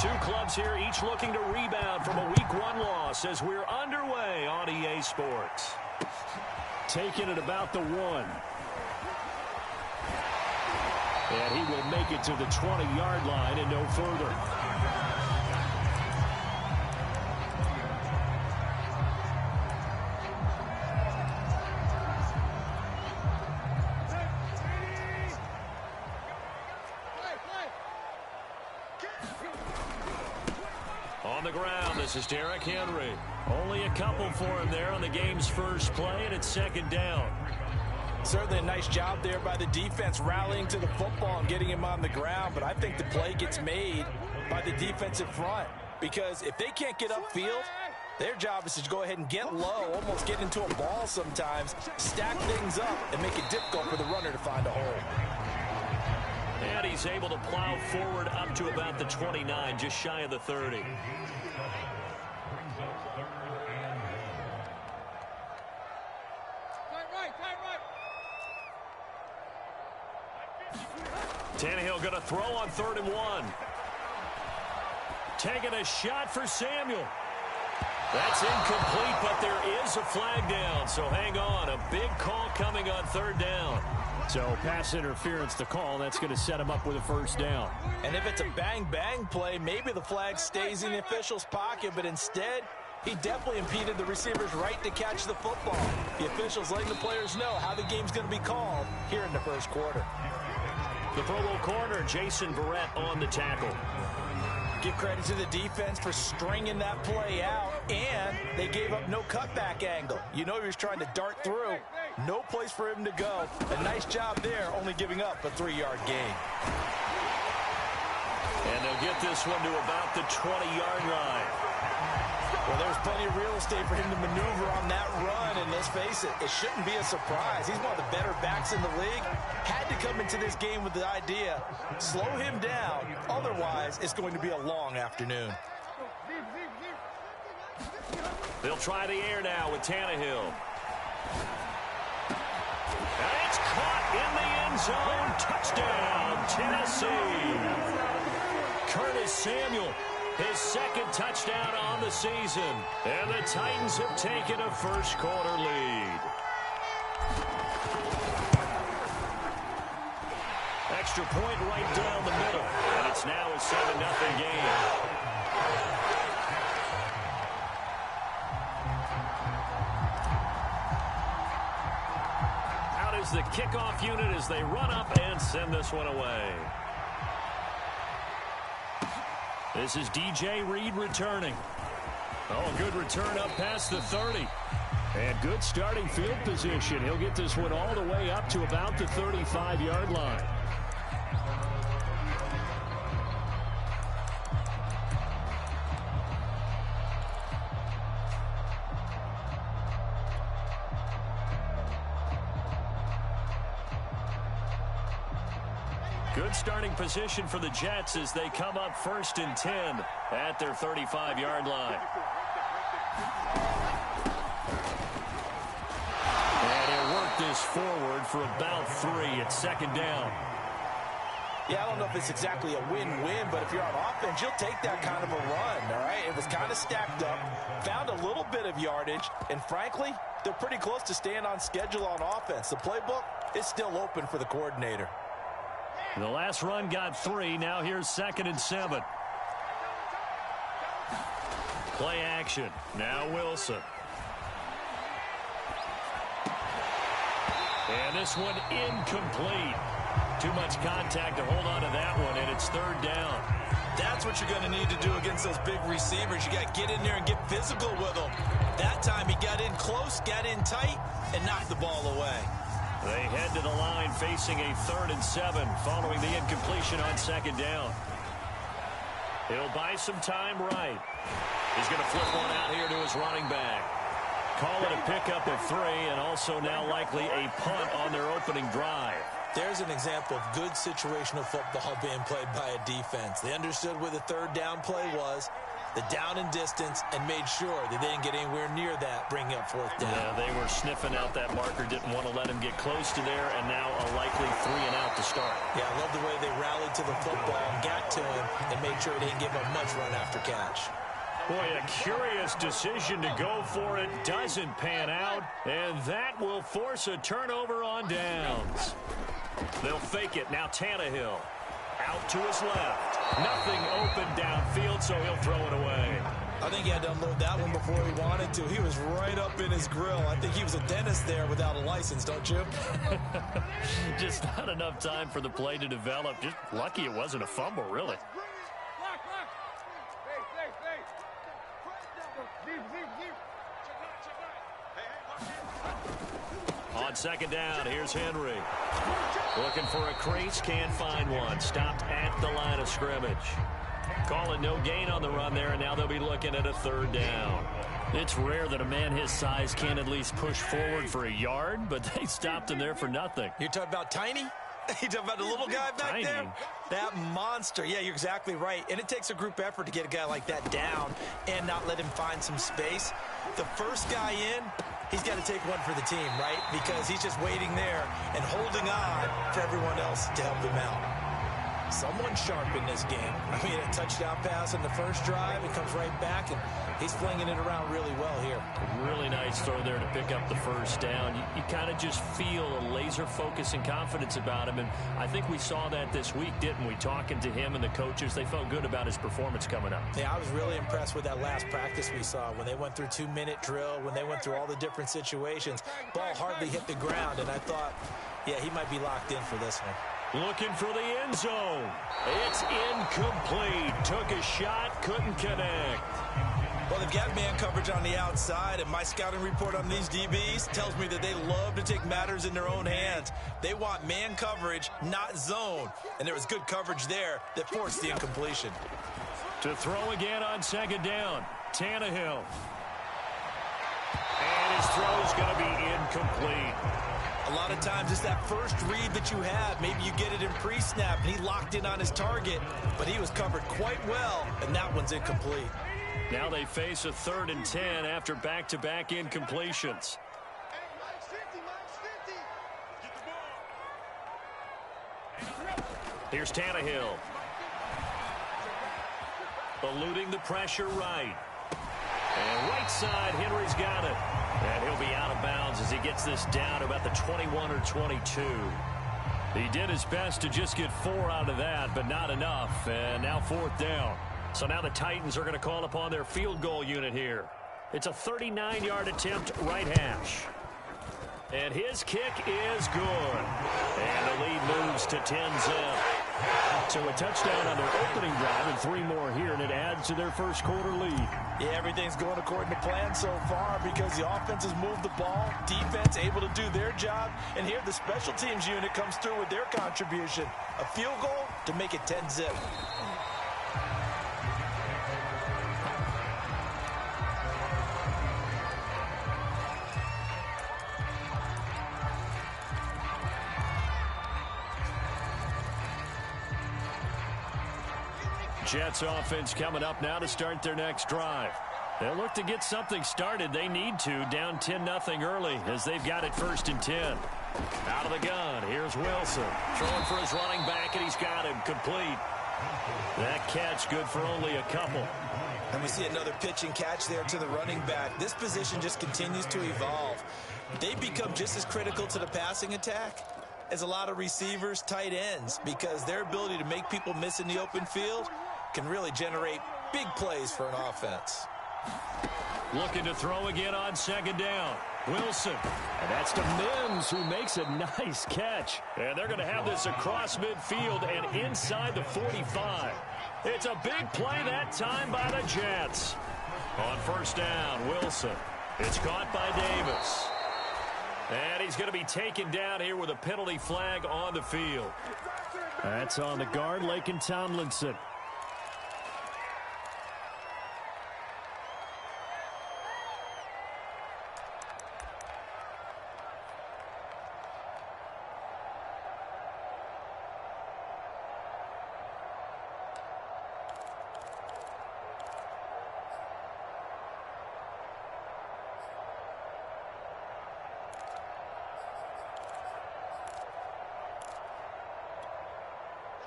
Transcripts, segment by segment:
Two clubs here, each looking to rebound from a Week 1 loss as we're underway on EA Sports. Taking it about the 1. And he will make it to the 20-yard line and no further. On the ground, this is Derrick Henry. Only a couple for him there on the game's first play, and it's second down. Certainly a nice job there by the defense rallying to the football and getting him on the ground, but I think the play gets made by the defensive front because if they can't get upfield, their job is to go ahead and get low, almost get into a ball sometimes, stack things up, and make it difficult for the runner to find a hole. And he's able to plow forward up to about the 29, just shy of the 30. Tannehill going to throw on 3rd and 1. Taking a shot for Samuel. That's incomplete, but there is a flag down, so hang on. A big call coming on 3rd down. So pass interference the call. That's going to set him up with a first down. And if it's a bang-bang play, maybe the flag stays in the official's pocket, but instead, he definitely impeded the receiver's right to catch the football. The officials letting the players know how the game's going to be called here in the first quarter. The Pro Bowl corner, Jason Verrett, on the tackle. Give credit to the defense for stringing that play out, and they gave up no cutback angle. You know he was trying to dart through. No place for him to go. A nice job there, only giving up a 3-yard gain. And they'll get this one to about the 20-yard line. Well, there's plenty of real estate for him to maneuver on that run, and let's face it, it shouldn't be a surprise. He's one of the better backs in the league. Had to come into this game with the idea, slow him down, otherwise it's going to be a long afternoon. They'll try the air now with Tannehill. And it's caught in the end zone. Touchdown, Tennessee. Curtis Samuel, his second touchdown on the season. And the Titans have taken a first quarter lead. Extra point right down the middle. And it's now a 7-0 game. Out is the kickoff unit as they run up and send this one away. This is DJ Reed returning. Oh, good return up past the 30. And good starting field position. He'll get this one all the way up to about the 35-yard line. Good starting position for the Jets as they come up 1st and 10 at their 35-yard line. And he'll work this forward for about 3 at 2nd down. Yeah, I don't know if it's exactly a win-win, but if you're on offense, you'll take that kind of a run, all right? It was kind of stacked up, found a little bit of yardage, and frankly, they're pretty close to staying on schedule on offense. The playbook is still open for the coordinator. The last run got 3. Now here's 2nd and 7. Play action. Now Wilson. And this one incomplete. Too much contact to hold on to that one, and it's 3rd down. That's what you're going to need to do against those big receivers. You got to get in there and get physical with them. That time he got in close, got in tight, and knocked the ball away. They head to the line facing a 3rd and 7 following the incompletion on 2nd down. He'll buy some time right. He's going to flip one out here to his running back. Call it a pickup of 3 and also now likely a punt on their opening drive. There's an example of good situational football being played by a defense. They understood where the 3rd down play was. the down and distance, and made sure that they didn't get anywhere near that, bringing up fourth down. Yeah, they were sniffing out that marker, didn't want to let him get close to there, and now a likely 3 and out to start. Yeah, I love the way they rallied to the football, got to him, and made sure they didn't give him much run after catch. Boy, a curious decision to go for it. Doesn't pan out, and that will force a turnover on downs. They'll fake it. Now Tannehill out to his left. Nothing open downfield, so he'll throw it away. I think he had to unload that one before he wanted to. He was right up in his grill. I think he was a dentist there without a license, don't you? Just not enough time for the play to develop. Just lucky it wasn't a fumble, really. On second down, here's Henry. Looking for a crease, can't find one. Stopped at the line of scrimmage. Calling no gain on the run there, and now they'll be looking at a third down. It's rare that a man his size can at least push forward for a yard, but they stopped him there for nothing. You're talking about Tiny? You talking about the little guy back Tiny. there? That monster. Yeah, you're exactly right. And it takes a group effort to get a guy like that down and not let him find some space. The first guy in, he's got to take one for the team, right? Because he's just waiting there and holding on for everyone else to help him out. Someone sharp in this game. I mean, a touchdown pass on the first drive. It comes right back, and he's flinging it around really well here. Really nice throw there to pick up the first down. You kind of just feel a laser focus and confidence about him, and I think we saw that this week, didn't we? Talking to him and the coaches, they felt good about his performance coming up. Yeah, I was really impressed with that last practice we saw when they went through 2-minute drill, when they went through all the different situations. Ball hardly hit the ground, and I thought, yeah, he might be locked in for this one. Looking for the end zone. It's incomplete. Took a shot, couldn't connect. Well, they've got man coverage on the outside, and my scouting report on these DBs tells me that they love to take matters in their own hands. They want man coverage, not zone. And there was good coverage there that forced the incompletion. To throw again on second down, Tannehill. And his throw is going to be incomplete. A lot of times it's that first read that you have. Maybe you get it in pre-snap, and he locked in on his target, but he was covered quite well, and that one's incomplete. Now they face a 3rd and 10 after back-to-back incompletions. Here's Tannehill. Eluding the pressure right. And right side, Henry's got it. And he'll be out of bounds as he gets this down to about the 21 or 22. He did his best to just get 4 out of that, but not enough. And now 4th down. So now the Titans are going to call upon their field goal unit here. It's a 39-yard attempt, right hash. And his kick is good. And the lead moves to 10-zip. So a touchdown on their opening drive and 3 more here, and it adds to their first quarter lead. Yeah, everything's going according to plan so far because the offense has moved the ball, defense able to do their job, and here the special teams unit comes through with their contribution. A field goal to make it 10-zip. Jets offense coming up now to start their next drive. They'll look to get something started. They need to, down 10-0 early as they've got it 1st and 10. Out of the gun, here's Wilson. Throwing for his running back, and he's got him complete. That catch good for only a couple. And we see another pitch and catch there to the running back. This position just continues to evolve. They become just as critical to the passing attack as a lot of receivers, tight ends, because their ability to make people miss in the open field can really generate big plays for an offense. Looking to throw again on second down. Wilson. And that's to Mims, who makes a nice catch. And they're going to have this across midfield and inside the 45. It's a big play that time by the Jets. On 1st down, Wilson. It's caught by Davis. And he's going to be taken down here with a penalty flag on the field. That's on the guard, Laken Tomlinson.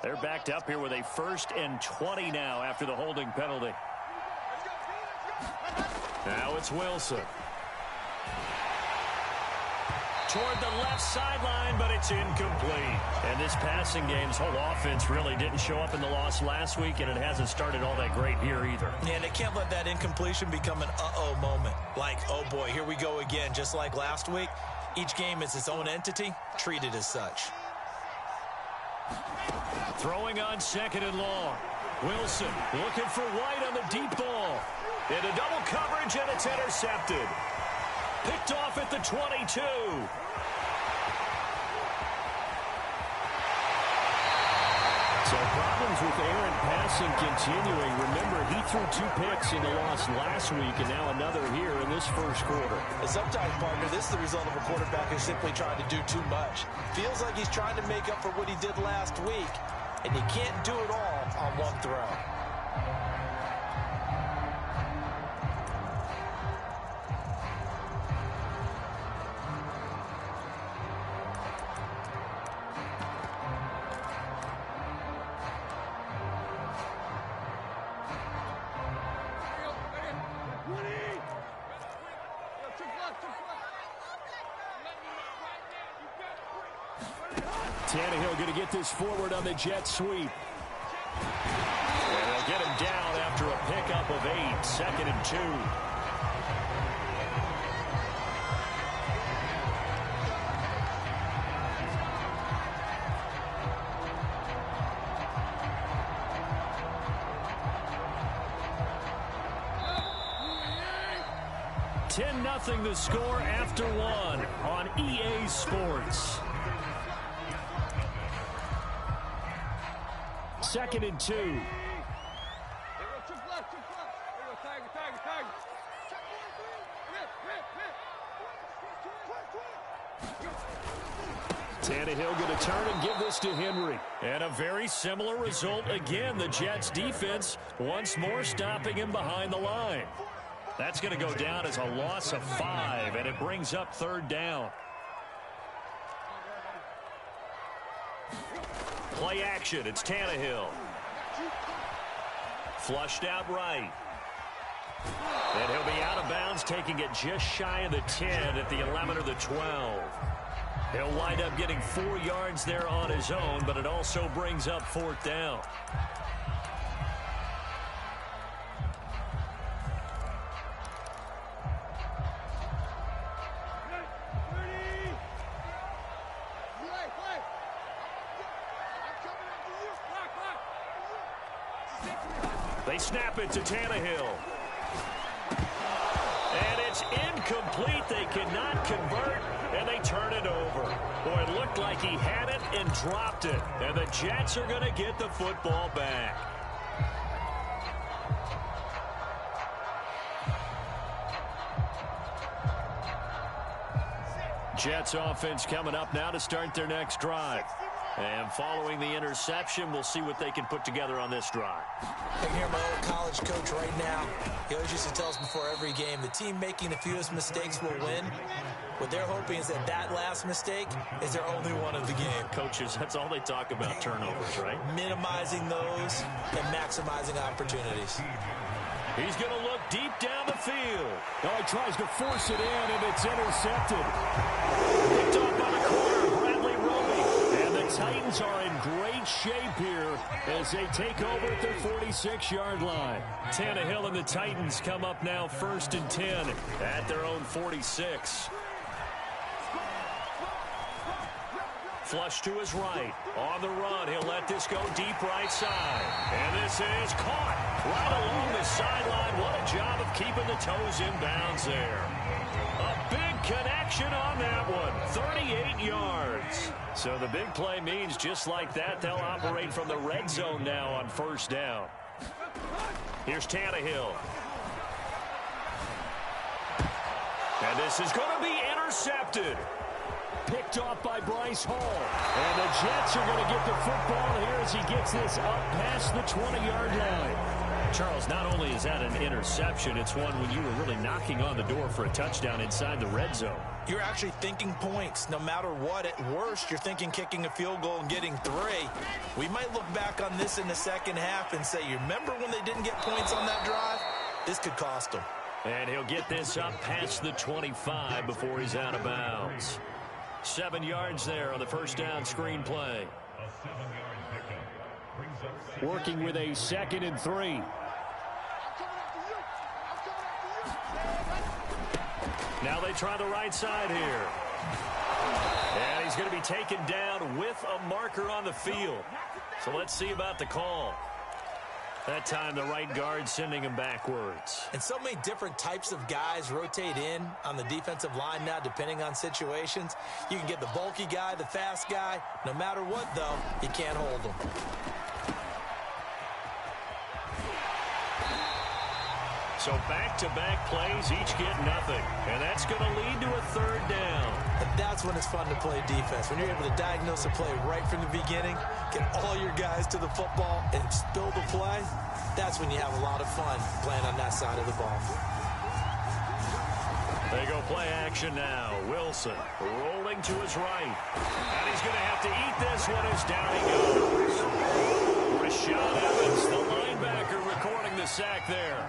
They're backed up here with a 1st and 20 now after the holding penalty. Now it's Wilson. Toward the left sideline, but it's incomplete. And this passing game's whole offense really didn't show up in the loss last week, and it hasn't started all that great here either. Yeah, and they can't let that incompletion become an uh-oh moment. Like, oh boy, here we go again, just like last week. Each game is its own entity, treated as such. Throwing on 2nd and long. Wilson looking for White on the deep ball. Into double coverage, and it's intercepted. Picked off at the 22. So problems with errant passing continuing. Remember, he threw 2 picks in the loss last week, and now another here in this first quarter. And sometimes, partner, this is the result of a quarterback who's simply trying to do too much. Feels like he's trying to make up for what he did last week, and he can't do it all on one throw. Tannehill going to get this forward on the jet sweep. And they'll get him down after a pickup of 8, 2nd and 2. $10-0 the score after 1 on EA Sports. 2nd and 2. Tannehill going to turn and give this to Henry. And a very similar result again. The Jets defense once more stopping him behind the line. That's going to go down as a loss of 5, and it brings up 3rd down. Play action. It's Tannehill. Flushed out right. And he'll be out of bounds, taking it just shy of the 10 at the 11 or the 12. He'll wind up getting 4 yards there on his own, but it also brings up 4th down. They snap it to Tannehill. And it's incomplete. They cannot convert, and they turn it over. Boy, it looked like he had it and dropped it. And the Jets are going to get the football back. Jets offense coming up now to start their next drive. And following the interception, we'll see what they can put together on this drive. I can hear my old college coach right now. He always used to tell us before every game, the team making the fewest mistakes will win. What they're hoping is that that last mistake is their only one of the game. Coaches, that's all they talk about, turnovers, right? Minimizing those and maximizing opportunities. He's going to look deep down the field. Oh, he tries to force it in, and it's intercepted. Picked off by the corner, Bradley Roby. And the Titans are in great shape here as they take over at their 46-yard line. Tannehill and the Titans come up now 1st and 10 at their own 46. Flush to his right. On the run, he'll let this go deep right side. And this is caught right along the sideline. What a job of keeping the toes in bounds there. A big connection on that one. 38 yards. So the big play means just like that, they'll operate from the red zone now on 1st down. Here's Tannehill. And this is going to be intercepted. Picked off by Bryce Hall. And the Jets are going to get the football here as he gets this up past the 20-yard line. Charles, not only is that an interception, it's one when you were really knocking on the door for a touchdown inside the red zone. you're actually thinking points no matter what. At worst, you're thinking kicking a field goal and getting 3. We might look back on this in the second half and say, you remember when they didn't get points on that drive? This could cost them. And he'll get this up past the 25 before he's out of bounds. 7 yards there on the first down screen play. Working with a 2nd and 3. Now they try the right side here. And he's going to be taken down with a marker on the field. So let's see about the call. That time the right guard sending him backwards. And so many different types of guys rotate in on the defensive line now depending on situations. You can get the bulky guy, the fast guy. No matter what, though, you can't hold them. So back-to-back plays, each get nothing. And that's going to lead to a 3rd down. And that's when it's fun to play defense. When you're able to diagnose a play right from the beginning, get all your guys to the football, and spill the play, that's when you have a lot of fun playing on that side of the ball. They go play action now. Wilson rolling to his right. And he's going to have to eat this one as down he goes. Rashaan Evans, the linebacker, recording the sack there.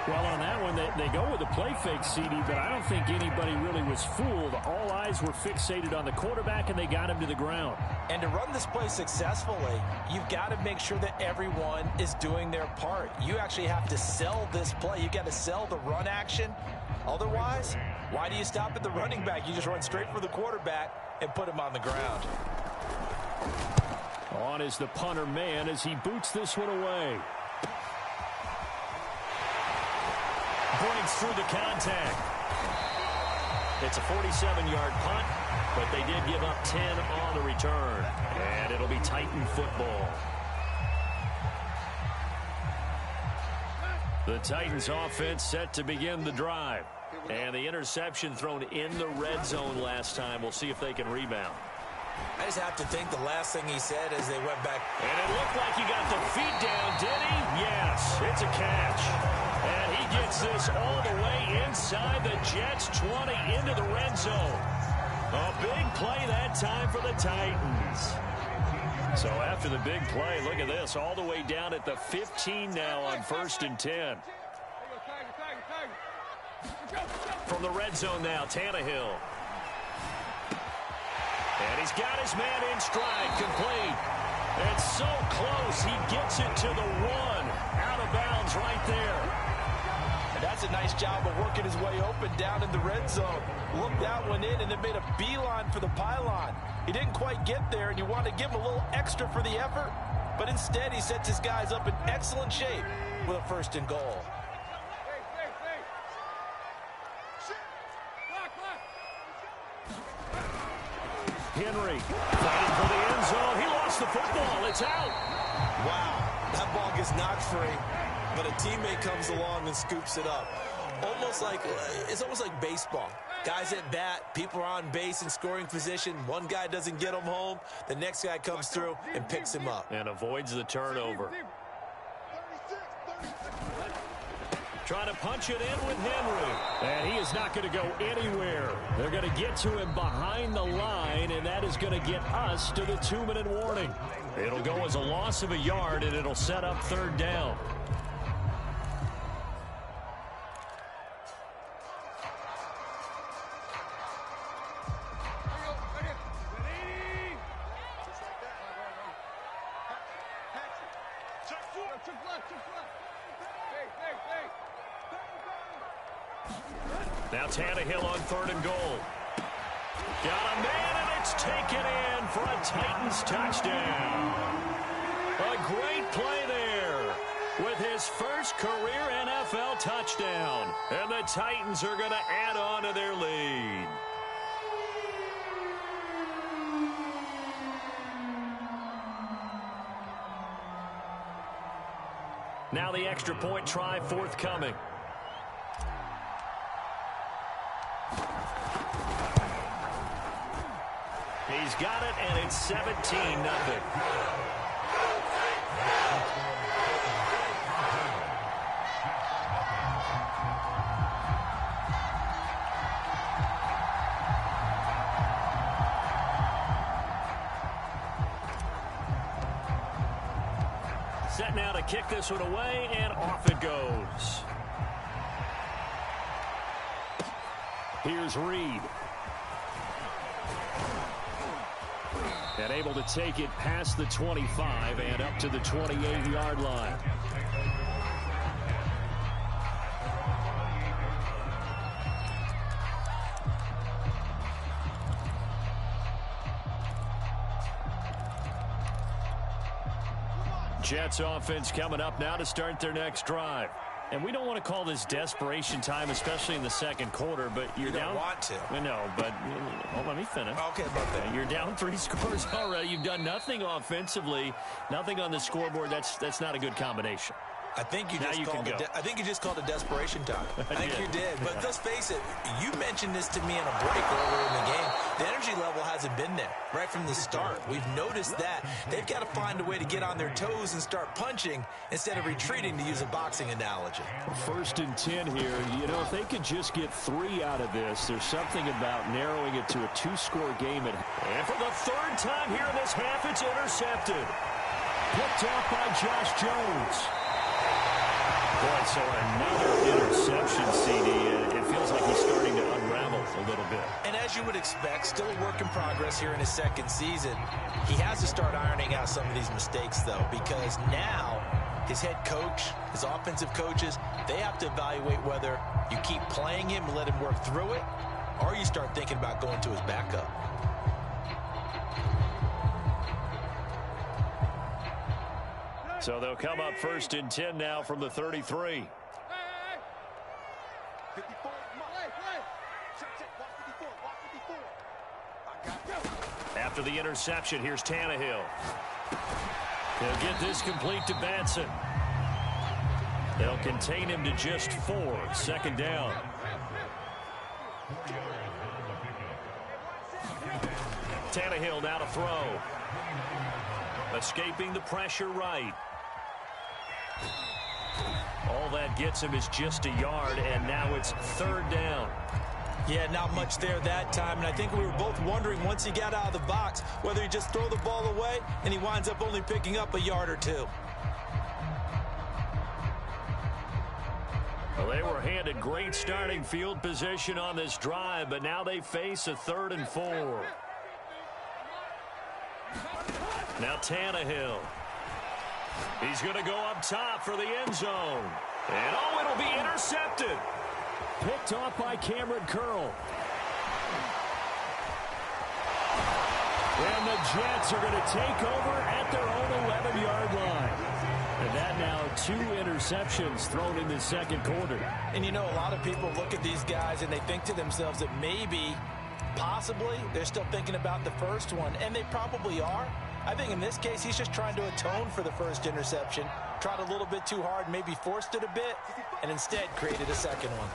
Well, on that one, they go with a play fake, CD, but I don't think anybody really was fooled. All eyes were fixated on the quarterback, and they got him to the ground. And to run this play successfully, you've got to make sure that everyone is doing their part. You actually have to sell this play. You've got to sell the run action. Otherwise, why do you stop at the running back? You just run straight for the quarterback and put him on the ground. On is the punter man as he boots this one away. Breaks through the contact. It's a 47-yard punt, but they did give up 10 on the return. And it'll be Titan football. The Titans offense set to begin the drive. And the interception thrown in the red zone last time. We'll see if they can rebound. I just have to think the last thing he said as they went back. And it looked like he got the feet down, did he? Yes, it's a catch. And he gets this all the way inside the Jets' 20 into the red zone. A big play that time for the Titans. So after the big play, look at this, all the way down at the 15 now on 1st and 10. From the red zone now, Tannehill. And he's got his man in stride, complete. It's so close, he gets it to the 1. Out of bounds right there. And that's a nice job of working his way open down in the red zone. Looked that one in and then made a beeline for the pylon. He didn't quite get there, and you want to give him a little extra for the effort. But instead, he sets his guys up in excellent shape with a 1st and goal. Henry fighting for the end zone. He lost the football. It's out. Wow, that ball gets knocked free, but a teammate comes along and scoops it up. It's almost like baseball. Guys at bat, people are on base in scoring position. One guy doesn't get him home. The next guy comes through and picks him up. And avoids the turnover. Trying to punch it in with Henry. And he is not going to go anywhere. They're going to get to him behind the line, and that is going to get us to the 2-minute warning. It'll go as a loss of a yard, and it'll set up 3rd down. Now Tannehill on 3rd and goal. Got a man, and it's taken in for a Titans touchdown. A great play there with his first career NFL touchdown. And the Titans are going to add on to their lead. Now the extra point try forthcoming. He's got it, and it's 17-0. set now to kick this one away, and off it goes. Here's Reed. And able to take it past the 25 and up to the 28-yard line. Jets offense coming up now to start their next drive. And we don't want to call this desperation time, especially in the second quarter, but you're down. You don't want to. I know, but well, let me finish. Okay, about that. You're down 3 scores already. You've done nothing offensively, nothing on the scoreboard. That's not a good combination. I think you just called it desperation time. I think you did. But let's face it, you mentioned this to me in a break earlier in the game. The energy level hasn't been there right from the start. We've noticed that. They've got to find a way to get on their toes and start punching instead of retreating, to use a boxing analogy. 1st and 10 here. You know, if they could just get 3 out of this, there's something about narrowing it to a 2-score game. And for the 3rd time here in this half, it's intercepted. Picked off by Josh Jones. Boy, so another interception, CD. It feels like he's starting to unravel a little bit. And as you would expect, still a work in progress here in his 2nd season. He has to start ironing out some of these mistakes, though, because now his head coach, his offensive coaches, they have to evaluate whether you keep playing him and let him work through it, or you start thinking about going to his backup. So they'll come up 1st and 10 now from the 33. After the interception, here's Tannehill. They'll get this complete to Batson. They'll contain him to just 4. 2nd down. Tannehill now to throw. Escaping the pressure right. All that gets him is just a yard, and now it's 3rd down. Yeah, not much there that time, and I think we were both wondering once he got out of the box whether he just throw the ball away and he winds up only picking up a yard or 2. Well, they were handed great starting field position on this drive, but now they face a 3rd and 4. Now Tannehill. He's going to go up top for the end zone. And, oh, it'll be intercepted. Picked off by Cameron Curl. And the Jets are going to take over at their own 11-yard line. And that now 2 interceptions thrown in the 2nd quarter. And, you know, a lot of people look at these guys and they think to themselves that maybe, possibly, they're still thinking about the first one. And they probably are. I think in this case, he's just trying to atone for the first interception. Tried a little bit too hard, maybe forced it a bit, and instead created a second one.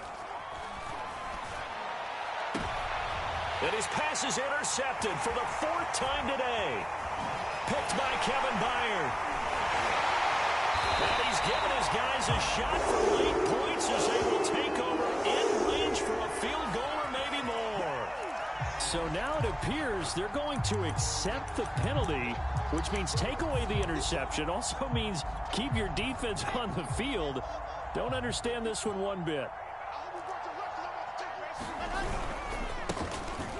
And his pass is intercepted for the 4th time today. Picked by Kevin Byard. And he's given his guys a shot for late points as they will take over in range for a field goal or maybe more. So now it appears they're going to accept the penalty, which means take away the interception. Also means keep your defense on the field. Don't understand this one bit.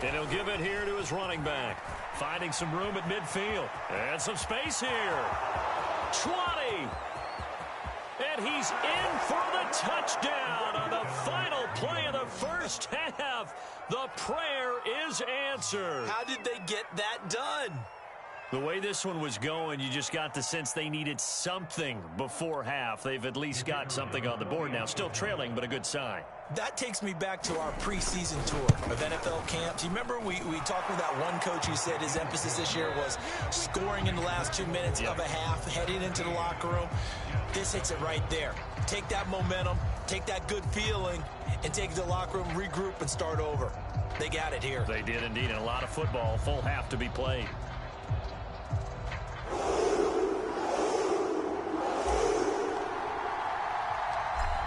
And he'll give it here to his running back. Finding some room at midfield. And some space here. 20. And he's in for the touchdown on the final play of the first half. The prayer is answered. How did they get that done? The way this one was going, you just got the sense they needed something before half. They've at least got something on the board now. Still trailing, but a good sign. That takes me back to our preseason tour of NFL camps. You remember we talked with that one coach who said his emphasis this year was scoring in the last 2 minutes of a half, heading into the locker room. This hits it right there. Take that momentum, take that good feeling, and take it to the locker room, regroup, and start over. They got it here. They did indeed, and a lot of football, full half to be played.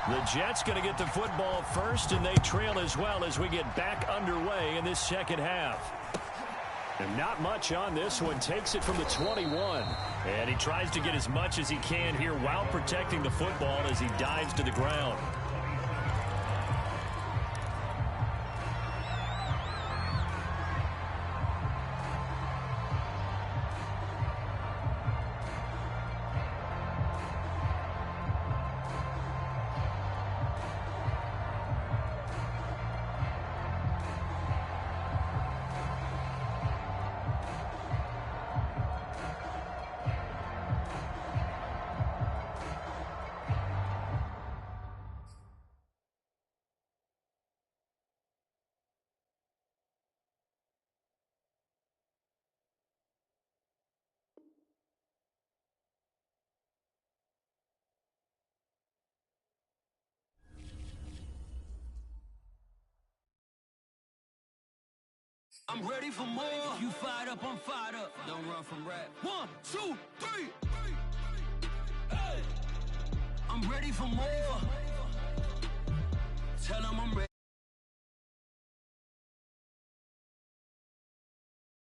The Jets going to get the football first, and they trail as well as we get back underway in this second half. And not much on this one. Takes it from the 21. And he tries to get as much as he can here while protecting the football as he dives to the ground. I'm ready for more. If you fired up, I'm fired up. Don't run from rap. 1, 2, 3. Hey. I'm ready for more.